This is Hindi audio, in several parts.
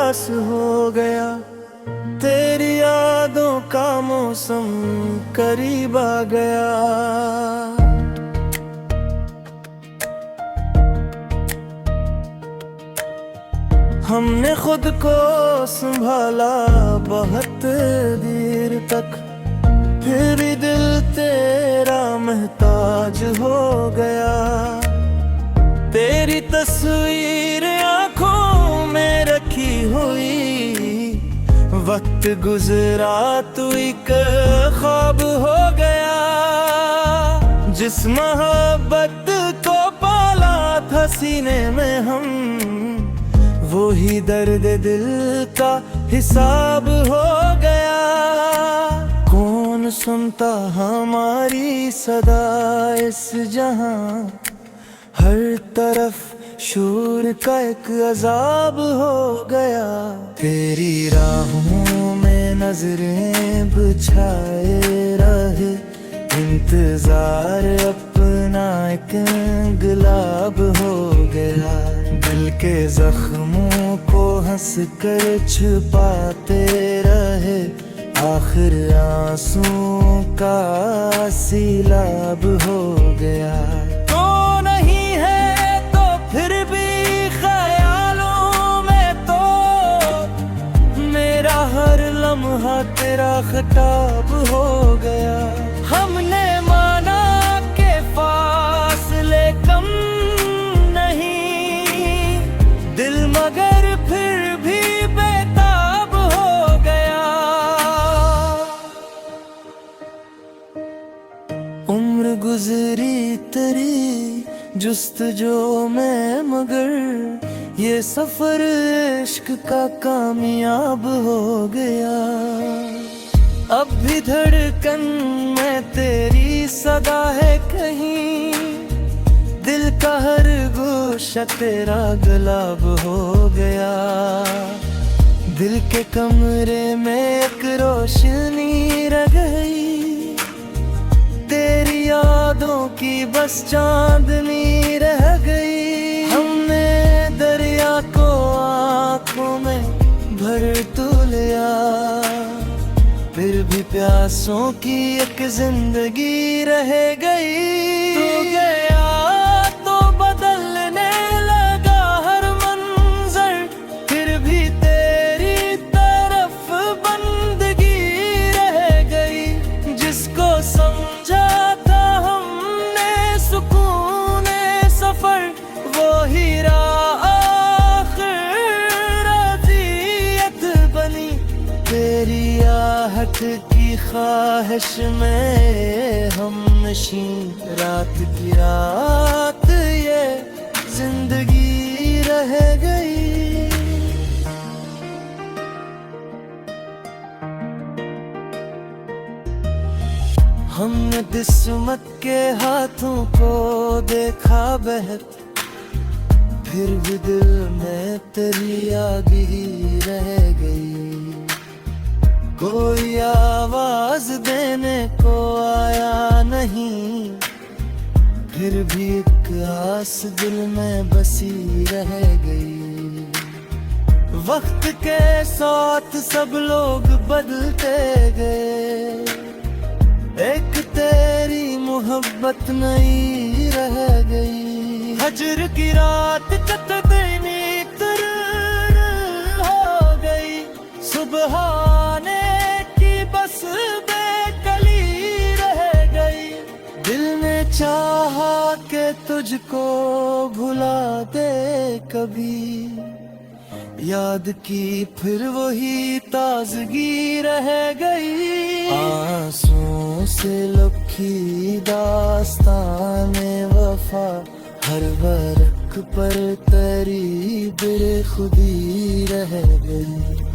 प्यास हो गया, तेरी यादों का मौसम करीब आ गया। हमने खुद को संभाला बहुत देर तक, फिर भी दिल तेरा महताज हो गया। तेरी तस्वीर आंखों में रखी हुई, वक्त गुजरा तू एक ख्वाब हो गया। जिस मोहब्बत को पाला था सीने में हम, वो ही दर्द दिल का हिसाब हो गया। कौन सुनता हमारी सदा इस जहां, हर तरफ शोर का एक अजाब हो गया। तेरी राहों में नजरें बिछाए रहे, इंतजार अपना एक गुलाब हो गया। दिल के जख्मों को हंस कर छुपाते रहे, आखिर आंसुओं का सैलाब हो गया। तो नहीं है तो फिर भी ख्यालों में तो, मेरा हर लम्हा तेरा खिताब हो गया। हमने माना के फासले कम नहीं, दिल मगर फिर भी बेताब हो गया। उम्र गुजरी तेरी जुस्तजो में, मगर ये सफर इश्क का कामयाब हो गया। अब भी धड़कन में तेरी सदा है कहीं, दिल का हर गोशा तेरा गुलाब हो गया। दिल के कमरे में एक रोशनी रह गई, तेरी यादों की बस चांदनी रह गई। हमने दरिया को आंखों में भर तो लिया, फिर भी प्यासों की एक जिंदगी रह गई। तू गया तो बदलने लगा हर मंजर, फिर भी तेरी तरफ बंदगी रह गई। जिसको समझा था हमने सुकून सफर, वो ही आखिर अज़ियत बनी। तेरी आहट की ख्वाहिश में हम नशीं, रात की रात ये जिंदगी रह गई। हमने किस्मत के हाथों को देखा बहक, फिर भी दिल में तेरी याद ही रह गई। कोई आवाज देने को आया नहीं, फिर भी एक आस दिल में बसी रह गई। वक्त के साथ सब लोग बदलते गए, एक तेरी मोहब्बत नई रह गई। हजर की रात कतनी तरह हो गई, सुबह आने की बस बेकली रह गई। दिल ने चाहा कि तुझको भुला दे कभी, याद की फिर वही ताजगी रह गई। आंसुओं से लुखी दास्ताने वफा, हर वर्क पर तेरी बेखुदी रह गई।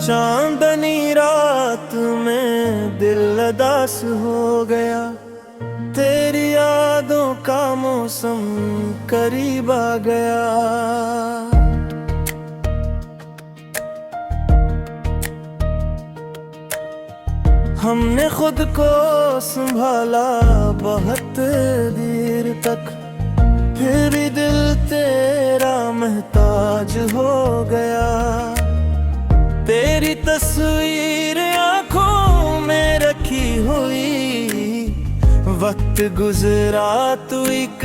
चांदनी रात में दिल उदास हो गया, तेरी यादों का मौसम करीब आ गया। हमने खुद को संभाला बहुत देर तक, फिर भी दिल तेरा महताज हो गया। तेरी तस्वीर आंखों में रखी हुई, वक्त गुजरा तू एक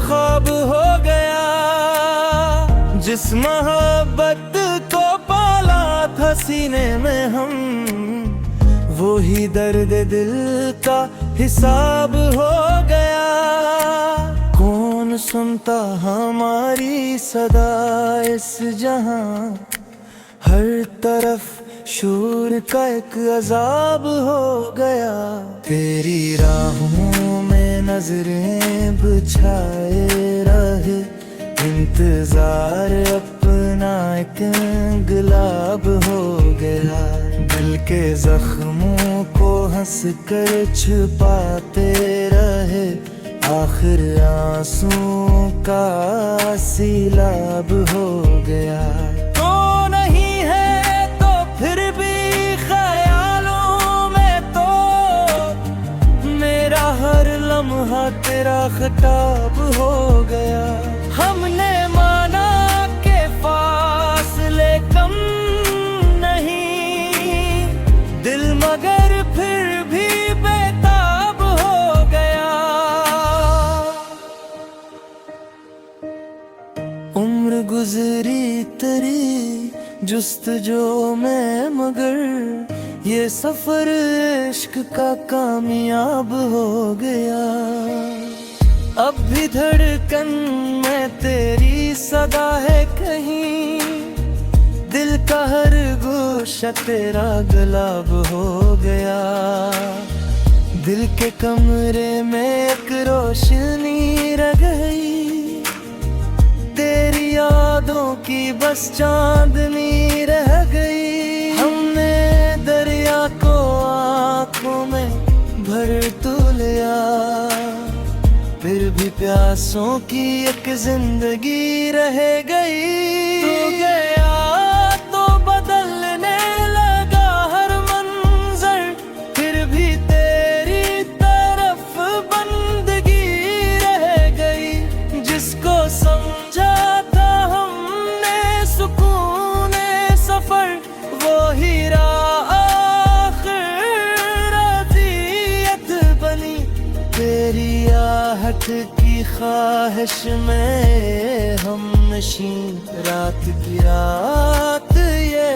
ख्वाब हो गया। जिस मोहब्बत को पाला था सीने में हम, वो ही दर्द दिल का हिसाब हो गया। कौन सुनता हमारी सदा इस जहां, हर तरफ शोर का एक अजाब हो गया। तेरी राहों में नजरें बिछाए रहे, इंतजार अपना एक गुलाब हो गया। दिल के जख्मों को हंस कर छुपाते रहे, आखिर आंसुओं का सैलाब हो गया। तो नहीं है तो फिर भी ख्यालों में तो, मेरा हर लम्हा तेरा खिताब हो गया। हमने माना के फासले कम नहीं, दिल मगर फिर भी बेताब हो गया। उम्र गुजरी तेरी जुस्तजो में, मगर ये सफर इश्क का कामयाब हो गया। अब भी धड़कन में तेरी सदा है कहीं, दिल का हर गोशा तेरा गुलाब हो गया। दिल के कमरे में एक रोशनी रह गई, तेरी यादों की बस चांदनी रह गई। हमने दरिया को आंखों में भर तो लिया, फिर भी प्यासों की एक जिंदगी रह गई। तू गया तो बदलने लगा हर मंजर, फिर भी तेरी तरफ बंदगी रह गई। जिसको समझा था हमने सुकून सफर, वो ही आखिर अज़ियत बनी। तेरी आहट की ख्वाहिश में हम नशीं, रात की रात ये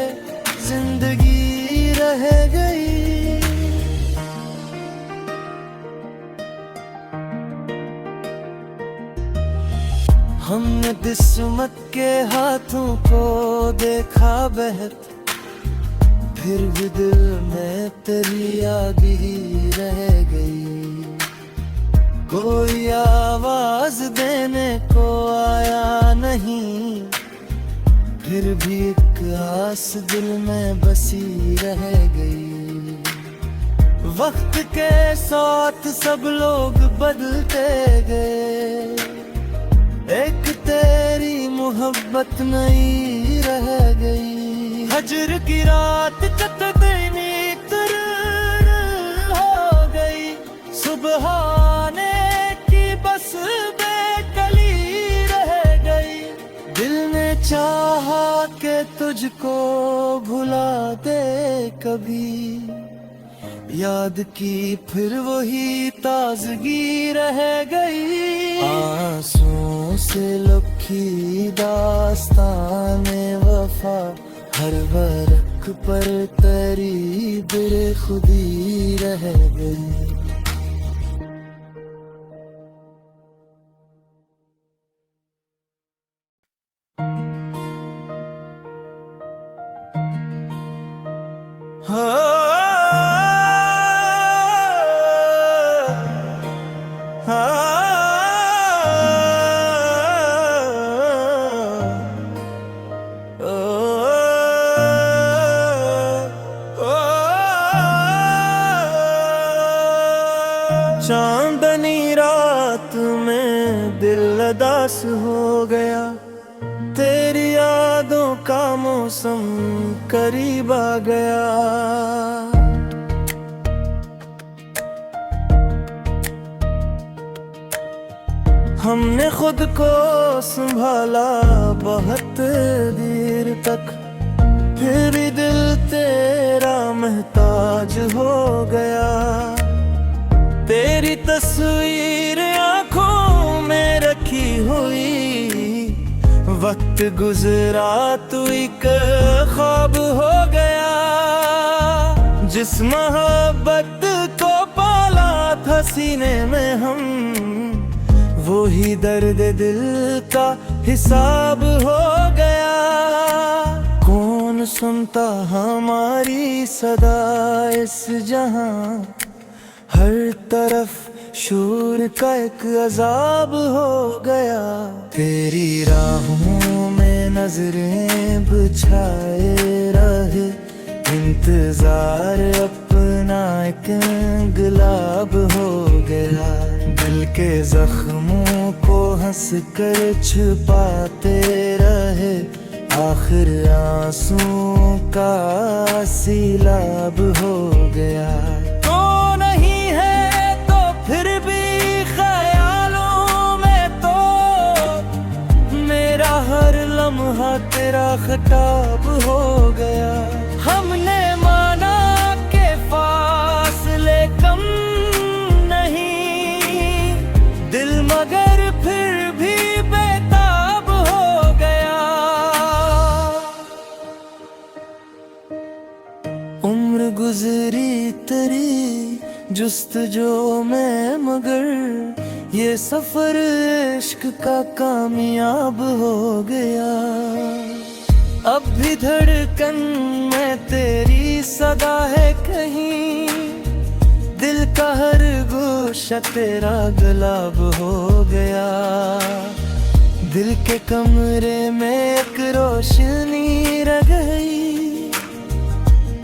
जिंदगी रह गई। हमने किस्मत के हाथों को देखा बहत, फिर भी दिल में तेरी याद ही रह गई। कोई आवाज देने को आया नहीं, फिर भी एक आस दिल में बसी रह गई। वक्त के साथ सब लोग बदलते गए, एक तेरी मोहब्बत नहीं रह गई। हजर की रात कतनी तरह हो गई, सुबह आने की बस बेकली रह गई। दिल ने चाहा कि तुझको भुला दे कभी, याद की फिर वही ताजगी रह गई। आंसुओं से लुखी दास्ताने वफा, हर वर्क पर तेरी बेखुदी रह गई। चांदनी रात में दिल उदास हो गया, तेरी यादों का मौसम करीब आ गया। हमने खुद को संभाला बहुत देर तक, फिर भी दिल तेरा महताज हो गया। तेरी तस्वीर आंखों में रखी हुई, वक्त गुजरा तू एक ख्वाब हो गया। जिस मोहब्बत को पाला था सीने में हम, वो ही दर्द दिल का हिसाब हो गया। कौन सुनता हमारी सदा इस जहां, हर तरफ शोर का एक अजाब हो गया। तेरी राहों में नजरें बिछाए रहे, इंतजार अपना एक गुलाब हो गया। दिल के जख्मों को हंस कर छुपाते रहे, आखिर आंसुओं का सैलाब हो गया। तो नहीं है तो फिर भी ख्यालों में तो मेरा हर लम्हा तेरा खिताब हो गया। हमने माना के फासले कम नहीं, दिल मगर फिर भी बेताब हो गया। उम्र गुजरी तेरी जुस्तजो में, मगर ये सफर इश्क का कामयाब हो गया। अब भी धड़कन में तेरी सदा है कहीं, दिल का हर गोशा तेरा गुलाब हो गया। दिल के कमरे में एक रोशनी रह गई,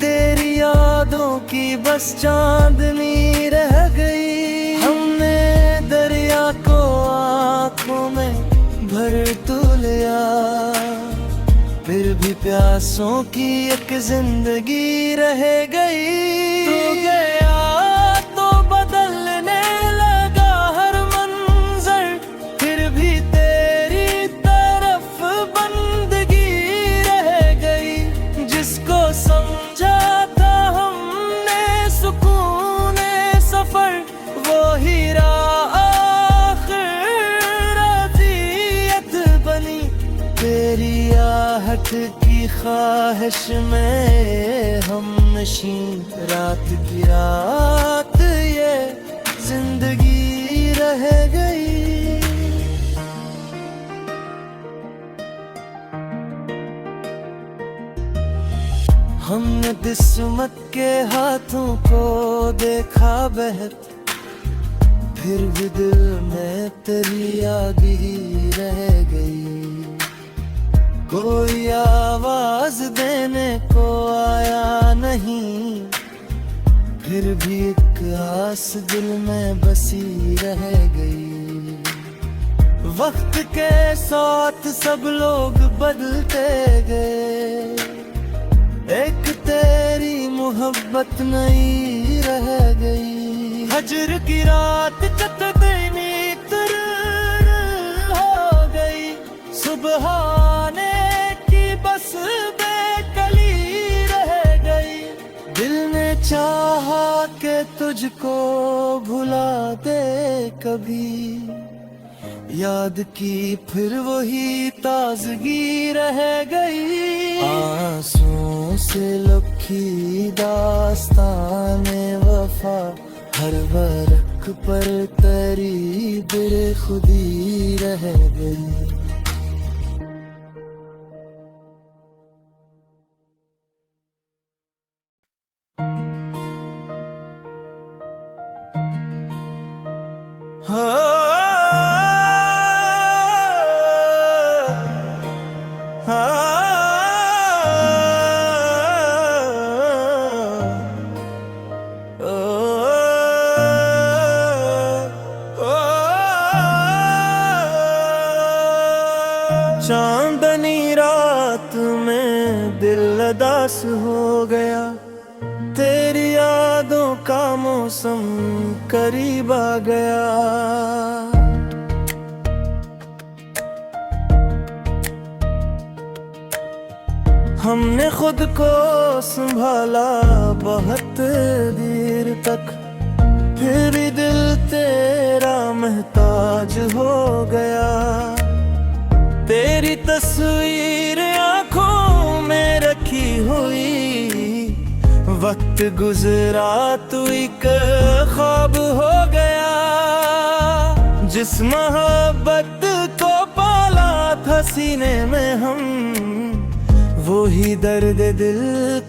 तेरी यादों की बस चांदनी रह गई। हमने दरिया को आंखों में भर तो लिया, फिर भी प्यासों की एक जिंदगी रह गई। तू गया तो बदलने लगा हर मंजर, फिर भी तेरी तरफ बंदगी रह गई। जिसको समझा था हमने सुकून सफर, वो ही राह आखिर अज़ियत बनी। तेरी आहट की ख्वाहिश में हम नशीं, रात की रात ये जिंदगी रह गई। हमने किस्मत के हाथों को देखा बहत, फिर भी दिल में तेरी याद ही रह गई। कोई आवाज देने को आया नहीं, फिर भी एक आस दिल में बसी रह गई। वक्त के साथ सब लोग बदलते गए, एक तेरी मोहब्बत नहीं रह गई। हजर की रात कतनी तर हो गई, सुबह बस बेकली रह गई। दिल ने चाहा के तुझको भुला दे कभी, याद की फिर वही ताजगी रह गई। आंसुओं से लखी दास्ताने वफा, हर वर्क पर तेरी बेखुदी रह गई। पास हो गया, तेरी यादों का मौसम करीब आ गया। हमने खुद को संभाला बहुत देर तक, फिर भी दिल तेरा महताज हो गया। तेरी तस्वीर आंखों में रखी हुई, वक्त गुजरा तू एक ख्वाब हो गया। जिस मोहब्बत को पाला था सीने में हम, वो ही दर्द दिल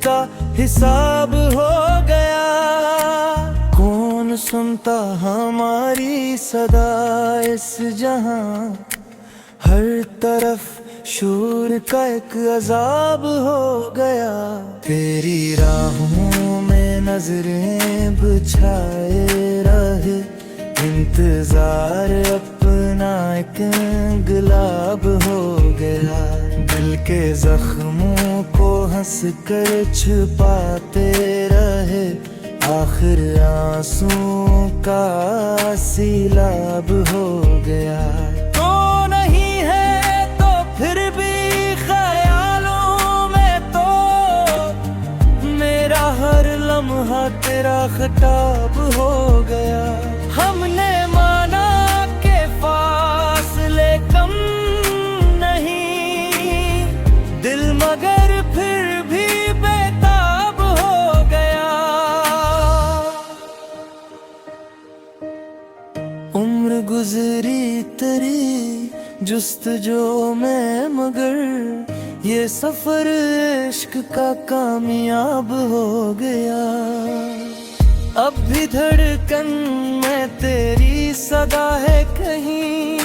का हिसाब हो गया। कौन सुनता हमारी सदा इस जहां, हर तरफ शोर का एक अजाब हो गया। तेरी राहों में नजरें बिछाए रहे, इंतजार अपना एक गुलाब हो गया। दिल के जख्मों को हंस कर छुपाते रहे, आखिर आंसुओं का सैलाब हो गया। तो नहीं है तो फिर भी ख्यालों में तो, मेरा हर लम्हा तेरा खिताब हो गया। हमने माना के फासले कम नहीं, दिल मगर फिर भी बेताब हो गया। उम्र गुजरी तेरी जुस्तजो में, मगर ये सफर इश्क का कामयाब हो गया। अब भी धड़कन में तेरी सदा है कहीं,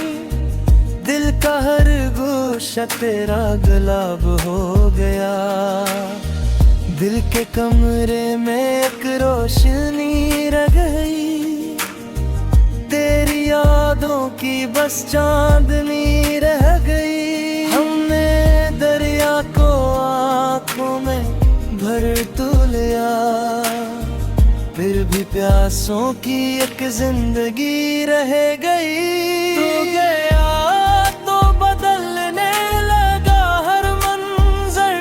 दिल का हर गोशा तेरा गुलाब हो गया। दिल के कमरे में एक रोशनी रह गई, तेरी यादों की बस चांदनी रह गई। हमने दरिया को आंखों में भर तो लिया, फिर भी प्यासों की एक जिंदगी रह गई। तू गया तो बदलने लगा हर मंजर,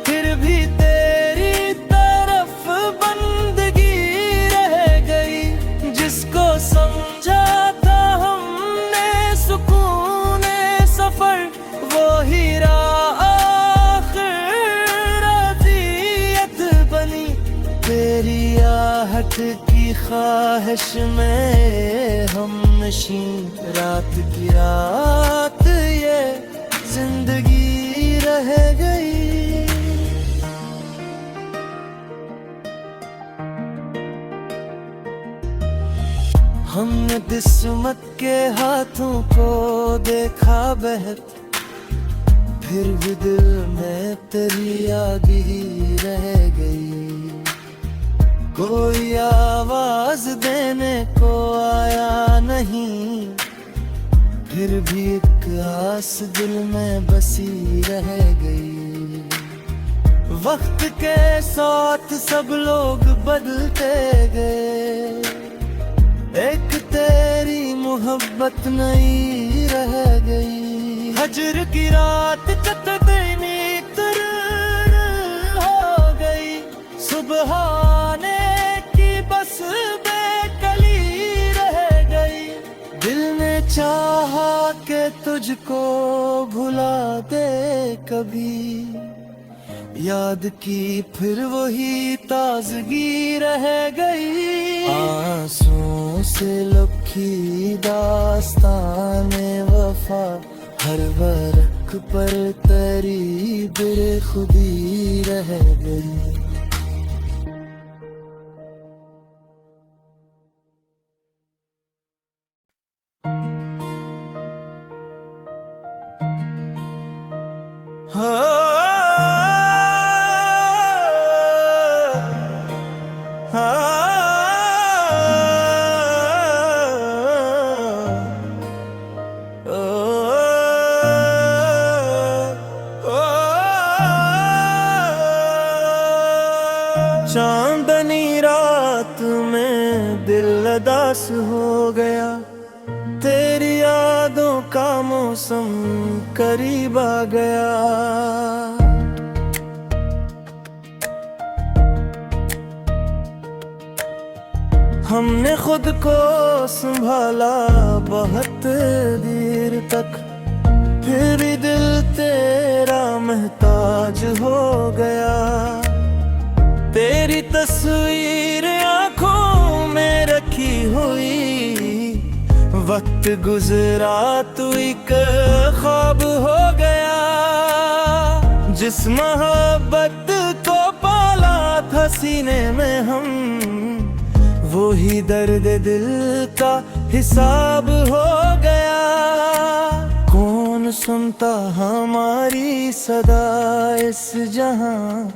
फिर भी तेरी तरफ बंदगी रह गई। जिसको समझा था हमने सुकून सफर, वो ही आखिर अज़ियत बनी। तेरी आहट की ख्वाहिश में हम नशीं, रात की रात ये जिंदगी रह गई। हमने किस्मत के हाथों को देखा बहत, फिर भी दिल में तेरी याद ही रह गई। कोई आवाज देने को आया नहीं, फिर भी एक आस दिल में बसी रह गई। वक्त के साथ सब लोग बदलते गए, एक तेरी मोहब्बत नई रह गई। हजर की रात कतनी तर हो गई, सुबह आने की बस बेकली रह गई। दिल ने चाहा के तुझको भुला दे कभी, याद की फिर वही ताजगी रह गई। आंसुओं से लखी दास्ताने वफा, हर वर्क पर तेरी बेखुदी रह गई। चांदनी रात में दिल उदास हो गया, तेरी यादों का मौसम करीब आ गया। हमने खुद को संभाला बहुत देर तक, फिर भी दिल तेरा महताज हो गया। तेरी तस्वीर आंखों में रखी हुई, वक्त गुजरा तू एक ख्वाब हो गया। जिस मोहब्बत को पाला था सीने में हम, वो ही दर्द दिल का हिसाब हो गया। कौन सुनता हमारी सदा इस जहां,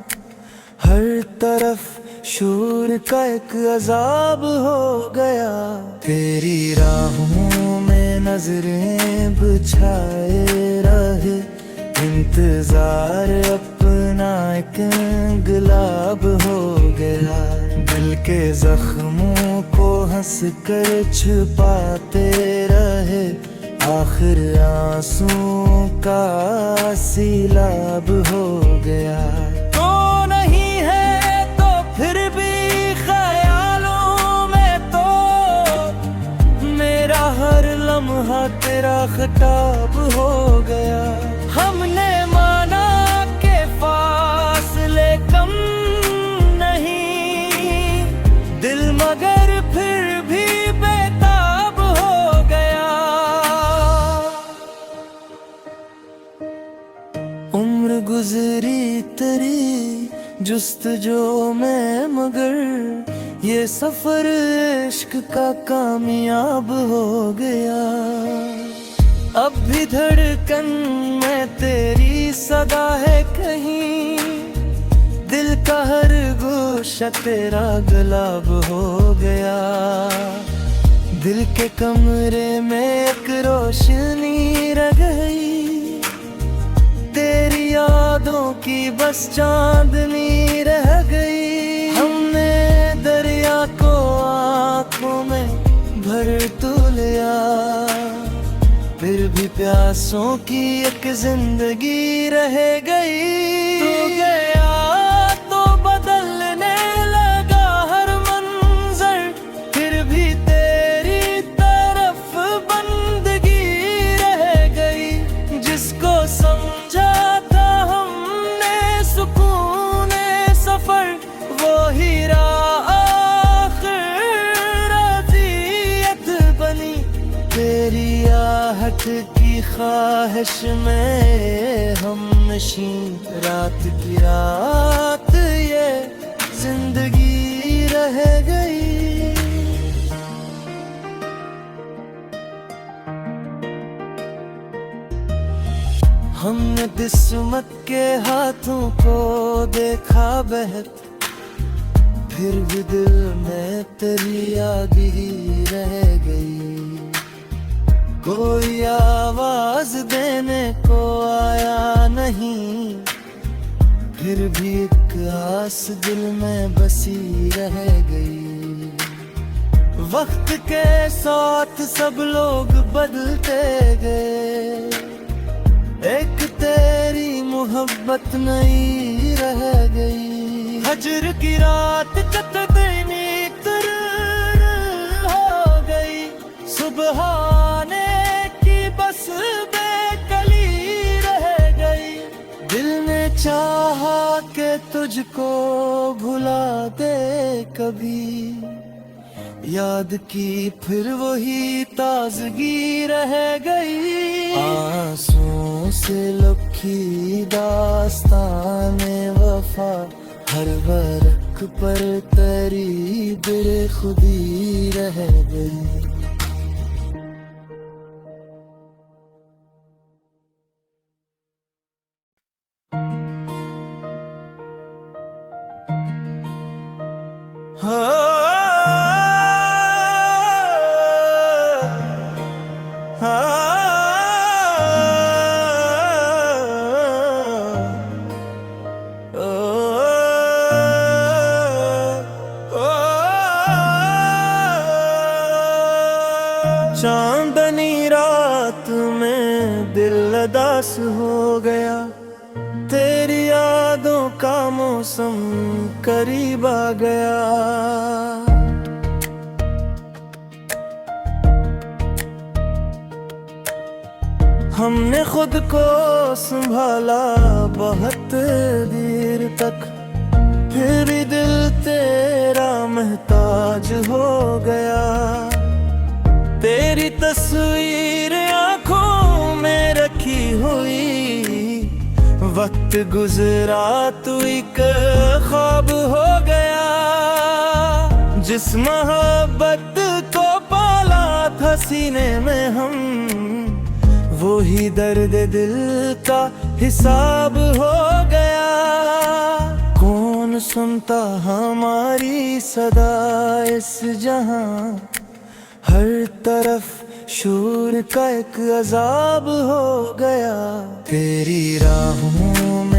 हर तरफ शोर का एक अजाब हो गया। तेरी राहों में नजरें बिछाए रहे, इंतजार अपना एक गुलाब हो गया। दिल के जख्मों को हंस कर छुपाते रहे, आखिर आंसुओं का सैलाब हो गया। तो नहीं है तो फिर भी ख्यालों में तो मेरा हर लम्हा तेरा खिताब हो गया। हमने माना के फासले कम नहीं, दिल मगर फिर भी बेताब हो गया। उम्र गुजरी तेरी जुस्तजो में, मगर ये सफर इश्क का कामयाब हो गया। अब भी धड़कन में तेरी सदा है कहीं, दिल का हर गोशा तेरा गुलाब हो गया। दिल के कमरे में एक रोशनी रह गई, तेरी यादों की बस चांदनी रह गई। हमने दरिया को आंखों में भर तो लिया, फिर भी प्यासों की एक जिंदगी रह गई। तू गया तो बदलने लगा हर मंजर, फिर भी तेरी तरफ बंदगी रह गई। जिसको समझा था हमने सुकून सफर, वो ही तेरी आहट की ख्वाहिश में हम नशी, रात की रात ये जिंदगी रह गई। हमने किस्मत के हाथों को देखा बहत, फिर भी दिल में तेरी याद ही रह गई। कोई आवाज देने को आया नहीं, फिर भी एक आस दिल में बसी रह गई। वक्त के साथ सब लोग बदलते गए, एक तेरी मोहब्बत नई रह गई। हजर की रात कतनी हो गई, सुबह बस बेकली रह गई। दिल ने चाहा कि तुझको भुला दे कभी, याद की फिर वही ताजगी रह गई। आंसुओं से लुखी दास्ताने वफा, हर वर्क पर तेरी बेखुदी रह गई। चांदनी रात में दिल उदास हो गया, तेरी यादों का मौसम करीब आ गया। हमने खुद को संभाला बहुत देर तक, फिर भी दिल तेरा महताज हो गया। तेरी तस्वीर आंखों में रखी हुई, वक्त गुजरा तू एक ख्वाब हो गया। जिस मोहब्बत को पाला था सीने में हम, वो ही दर्द दिल का हिसाब हो गया। कौन सुनता हमारी सदा इस जहां, हर तरफ शोर का एक अजाब हो गया। तेरी राहों में